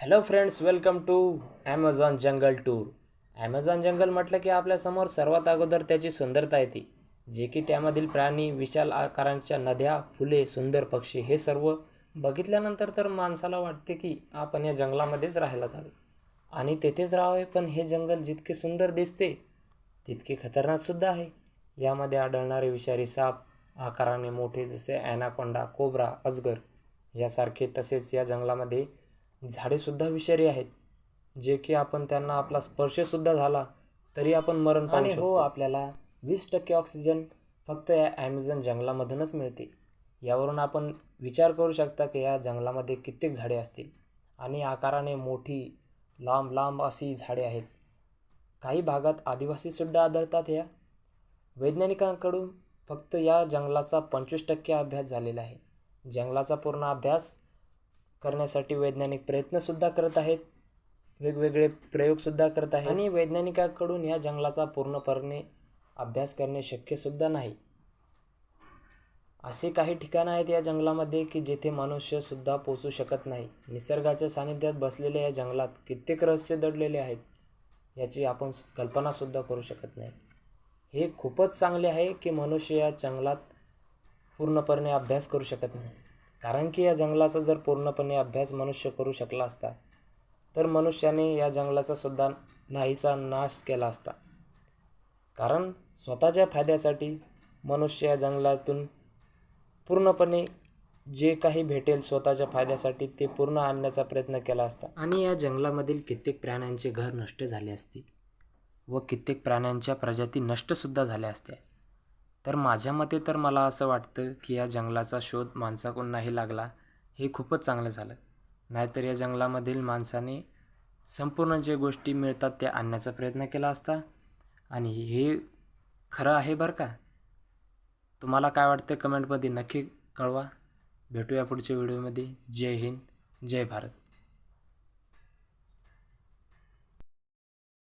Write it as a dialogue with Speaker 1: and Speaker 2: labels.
Speaker 1: Hello friends, welcome to Amazon jungle tour. Amazon jungle म्हटलं की आपल्यासमोर सर्वात अगोदर त्याची सुंदरता येते, जे की त्यामधील प्राणी, विशाल आकारांच्या नद्या, फुले, सुंदर पक्षी हे सर्व बघितल्यानंतर तर माणसाला वाटते की आपण या जंगलामध्येच राहायला जावे आणि तेथेच राहावे. पण हे जंगल जितके सुंदर दिसते तितके खतरनाकसुद्धा आहे. यामध्ये आढळणारे विषारी साप, आकाराने मोठे जसे ॲनाकोंडा, कोब्रा, अजगर यासारखे, तसेच या जंगलामध्ये झाडेसुद्धा विषारी आहेत, जे की आपण त्यांना आपला स्पर्शसुद्धा झाला तरी आपण मरण पावू शकतो. हो, आपल्याला 20% ऑक्सिजन फक्त या ॲमेझॉन जंगलामधूनच मिळते. यावरून आपण विचार करू शकता की या जंगलामध्ये कित्येक झाडे असतील आणि आकाराने मोठी, लांब लांब अशी झाडे आहेत. काही भागात आदिवासीसुद्धा आढळतात. या वैज्ञानिकांकडून फक्त या जंगलाचा 25% अभ्यास झालेला आहे. जंगलाचा पूर्ण अभ्यास करण्यासाठी वैज्ञानिक प्रयत्नसुद्धा करत आहेत, वेगवेगळे प्रयोगसुद्धा करत आहेत आणि वैज्ञानिकांकडून या जंगलाचा पूर्णपणे अभ्यास करणे शक्यसुद्धा नाही. असे काही ठिकाणं आहेत या जंगलामध्ये की जेथे मनुष्यसुद्धा पोचू शकत नाही. निसर्गाच्या सानिध्यात बसलेल्या या जंगलात कित्येक रहस्य दडलेले आहेत, याची आपण कल्पनासुद्धा करू शकत नाही. हे खूपच चांगले आहे की मनुष्य या जंगलात पूर्णपणे अभ्यास करू शकत नाही. कारण की या जंगलाचा जर पूर्णपणे अभ्यास मनुष्य करू शकला असता तर मनुष्याने या जंगलाचा सुद्धा नाहीसा नाश केला असता. कारण स्वतःच्या फायद्यासाठी मनुष्य या जंगलातून पूर्णपणे जे काही भेटेल स्वतःच्या फायद्यासाठी ते पूर्ण आणण्याचा प्रयत्न केला असता आणि या जंगलामधील कित्येक प्राण्यांचे घर नष्ट झाले असते व कित्येक प्राण्यांच्या प्रजाती नष्टसुद्धा झाल्या असत्या. तर माझ्या मते तर मला असं वाटतं की या जंगलाचा शोध माणसाकडून नाही लागला, हे खूपच चांगलं झालं. नाहीतर या जंगलामधील माणसाने संपूर्ण जे गोष्टी मिळतात त्या आणण्याचा प्रयत्न केला असता. आणि हे खरं आहे बरं का. तुम्हाला काय वाटतं कमेंटमध्ये नक्की कळवा. भेटूया पुढच्या व्हिडिओमध्ये. जय हिंद, जय भारत.